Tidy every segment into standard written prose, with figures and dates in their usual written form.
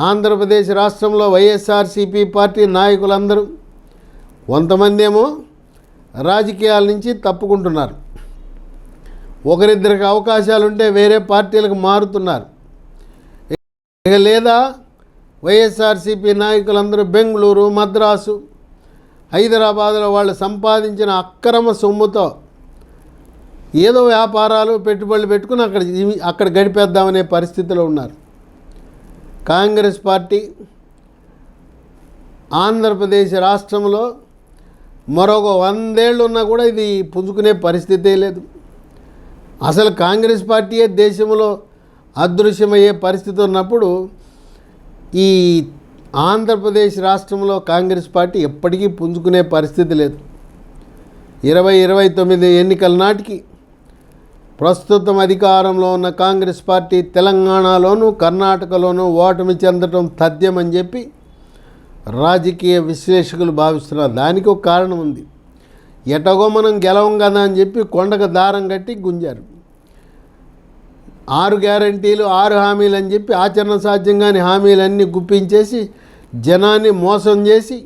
ఆంధ్రప్రదేశ్ రాష్ట్రంలో వైఎస్ఆర్సీపీ పార్టీ నాయకులందరూ కొంతమంది ఏమో రాజకీయాల నుంచి తప్పుకుంటున్నారు, ఒకరిద్దరికి అవకాశాలుంటే వేరే పార్టీలకు మారుతున్నారు. ఇక లేదా వైఎస్ఆర్సీపీ నాయకులందరూ బెంగళూరు, మద్రాసు, హైదరాబాదులో వాళ్ళు సంపాదించిన అక్రమ సొమ్ముతో ఏదో వ్యాపారాలు పెట్టుబడులు పెట్టుకుని అక్కడ గడిపేద్దామనే పరిస్థితిలో ఉన్నారు. కాంగ్రెస్ పార్టీ ఆంధ్రప్రదేశ్ రాష్ట్రంలో మరొక 100 ఏళ్ళు ఉన్నా కూడా ఇది పుంజుకునే పరిస్థితే లేదు. అసలు కాంగ్రెస్ పార్టీయే దేశంలో అదృశ్యమయ్యే పరిస్థితి ఉన్నప్పుడు ఈ ఆంధ్రప్రదేశ్ రాష్ట్రంలో కాంగ్రెస్ పార్టీ ఎప్పటికీ పుంజుకునే పరిస్థితి లేదు. 2029 ఎన్నికల నాటికి ప్రస్తుతం అధికారంలో ఉన్న కాంగ్రెస్ పార్టీ తెలంగాణలోనూ కర్ణాటకలోనూ ఓటమి చెందడం తథ్యమని చెప్పి రాజకీయ విశ్లేషకులు భావిస్తున్నారు. దానికి ఒక కారణం ఉంది. ఎటగో మనం గెలవం కదా అని చెప్పి కొండకు దారం కట్టి గుంజారు. 6 గ్యారంటీలు 6 హామీలు అని చెప్పి ఆచరణ సాధ్యంగాని హామీలన్నీ గుప్పించేసి జనాన్ని మోసం చేసి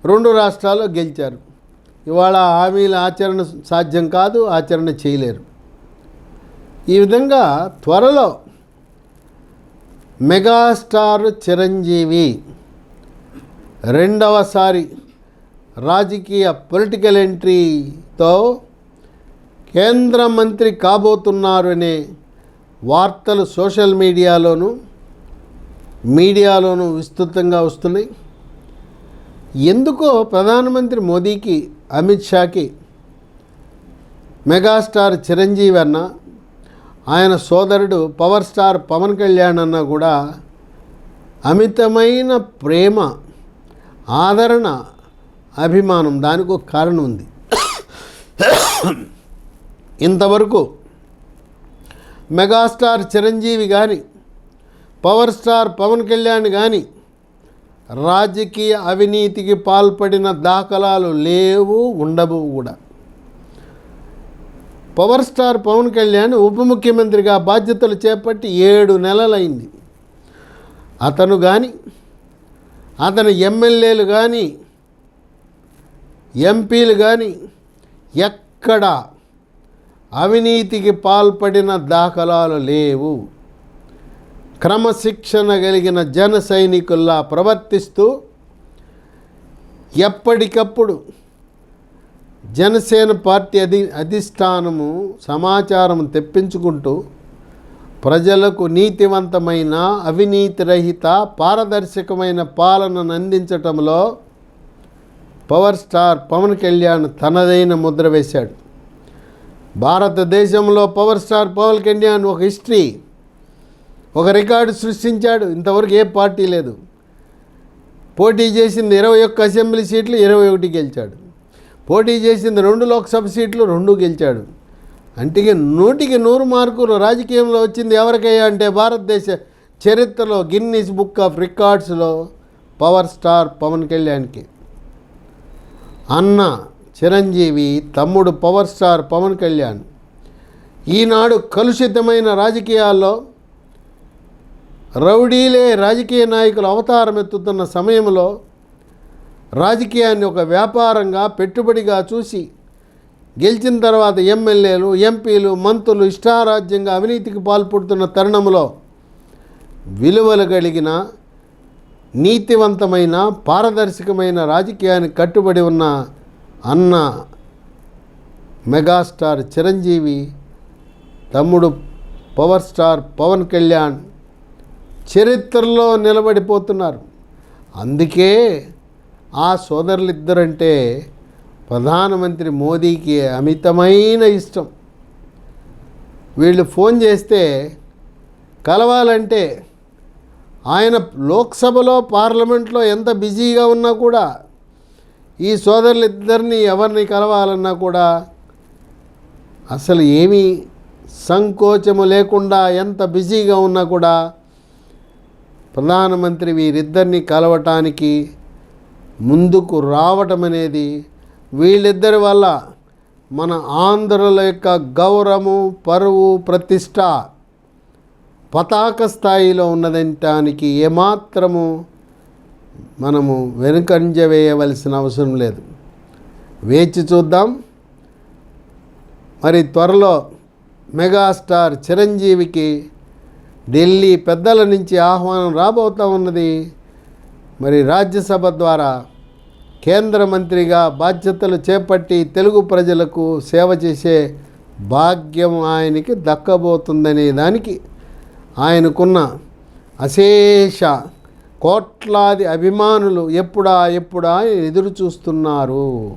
2 రాష్ట్రాల్లో గెలిచారు. ఇవాళ హామీల ఆచరణ సాధ్యం కాదు, ఆచరణ చేయలేరు. ఈ విధంగా త్వరలో మెగాస్టార్ చిరంజీవి రెండవసారి రాజకీయ పొలిటికల్ ఎంట్రీతో కేంద్ర మంత్రి కాబోతున్నారు అనే వార్తలు సోషల్ మీడియాలోనూ విస్తృతంగా వస్తున్నాయి. ఎందుకో ప్రధానమంత్రి మోదీకి, అమిత్ షాకి మెగాస్టార్ చిరంజీవి అన్న, ఆయన సోదరుడు పవర్ స్టార్ పవన్ కళ్యాణ్ అన్న కూడా అమితమైన ప్రేమ, ఆదరణ, అభిమానం. దానికి ఒక కారణం ఉంది. ఇంతవరకు మెగాస్టార్ చిరంజీవి కానీ పవర్ స్టార్ పవన్ కళ్యాణ్ కానీ రాజకీయ అవినీతికి పాల్పడిన దాఖలాలు లేవు, ఉండవు కూడా. పవర్ స్టార్ పవన్ కళ్యాణ్ ఉప ముఖ్యమంత్రిగా బాధ్యతలు చేపట్టి 7 నెలలైంది. అతను కానీ అతని ఎమ్మెల్యేలు కానీ ఎంపీలు కానీ ఎక్కడ అవినీతికి పాల్పడిన దాఖలాలు లేవు. క్రమశిక్షణ కలిగిన జన సైనికుల్లా ప్రవర్తిస్తూ ఎప్పటికప్పుడు జనసేన పార్టీ అధిష్టానము సమాచారం తెప్పించుకుంటూ ప్రజలకు నీతివంతమైన, అవినీతి రహిత, పారదర్శకమైన పాలనను అందించటంలో పవర్ స్టార్ పవన్ కళ్యాణ్ తనదైన ముద్ర వేశాడు. భారతదేశంలో పవర్ స్టార్ పవన్ కళ్యాణ్ ఒక హిస్టరీ, ఒక రికార్డు సృష్టించాడు. ఇంతవరకు ఏ పార్టీ లేదు. పోటీ చేసింది 21 అసెంబ్లీ సీట్లు, 21 గెలిచాడు. పోటీ చేసింది 2 లోక్సభ సీట్లు, 2 గెలిచాడు. అంటే 100కి 100 మార్కులు రాజకీయంలో వచ్చింది ఎవరికయ్యా అంటే భారతదేశ చరిత్రలో గిన్నీస్ బుక్ ఆఫ్ రికార్డ్స్లో పవర్ స్టార్ పవన్ కళ్యాణ్కి. అన్న చిరంజీవి, తమ్ముడు పవర్ స్టార్ పవన్ కళ్యాణ్ ఈనాడు కలుషితమైన రాజకీయాల్లో రౌడీలే రాజకీయ నాయకులు అవతారం ఎత్తుతున్న సమయంలో రాజకీయాన్ని ఒక వ్యాపారంగా, పెట్టుబడిగా చూసి గెలిచిన తర్వాత ఎమ్మెల్యేలు, ఎంపీలు, మంత్రులు ఇష్టారాజ్యంగా అవినీతికి పాల్పడుతున్న తరుణంలో విలువలు కలిగిన, నీతివంతమైన, పారదర్శకమైన రాజకీయానికి కట్టుబడి ఉన్న అన్న మెగాస్టార్ చిరంజీవి, తమ్ముడు పవర్ స్టార్ పవన్ కళ్యాణ్ చరిత్రలో నిలబడిపోతున్నారు. అందుకే ఆ సోదరులిద్దరంటే ప్రధానమంత్రి మోదీకి అమితమైన ఇష్టం. వీళ్ళు ఫోన్ చేస్తే కలవాలంటే ఆయన లోక్సభలో, పార్లమెంట్లో ఎంత బిజీగా ఉన్నా కూడా ఈ సోదరులిద్దరిని ఎవరిని కలవాలన్నా కూడా అసలు ఏమీ సంకోచము లేకుండా, ఎంత బిజీగా ఉన్నా కూడా ప్రధానమంత్రి వీరిద్దరిని కలవటానికి ముందుకు రావటం అనేది వీళ్ళిద్దరి వల్ల మన ఆంధ్రుల యొక్క గౌరవము, పరువు, ప్రతిష్ట పతాక స్థాయిలో ఉన్నదనటానికి ఏమాత్రము మనము వెనుకంజ వేయవలసిన అవసరం లేదు. వేచి చూద్దాం. మరి త్వరలో మెగాస్టార్ చిరంజీవికి ఢిల్లీ పెద్దల నుంచి ఆహ్వానం రాబోతూ ఉన్నది. మరి రాజ్యసభ ద్వారా కేంద్ర మంత్రిగా బాధ్యతలు చేపట్టి తెలుగు ప్రజలకు సేవ చేసే భాగ్యం ఆయనకి దక్కబోతుందనే దానికి ఆయనకున్న అశేష కోట్లాది అభిమానులు ఎప్పుడా ఎదురు చూస్తున్నారు.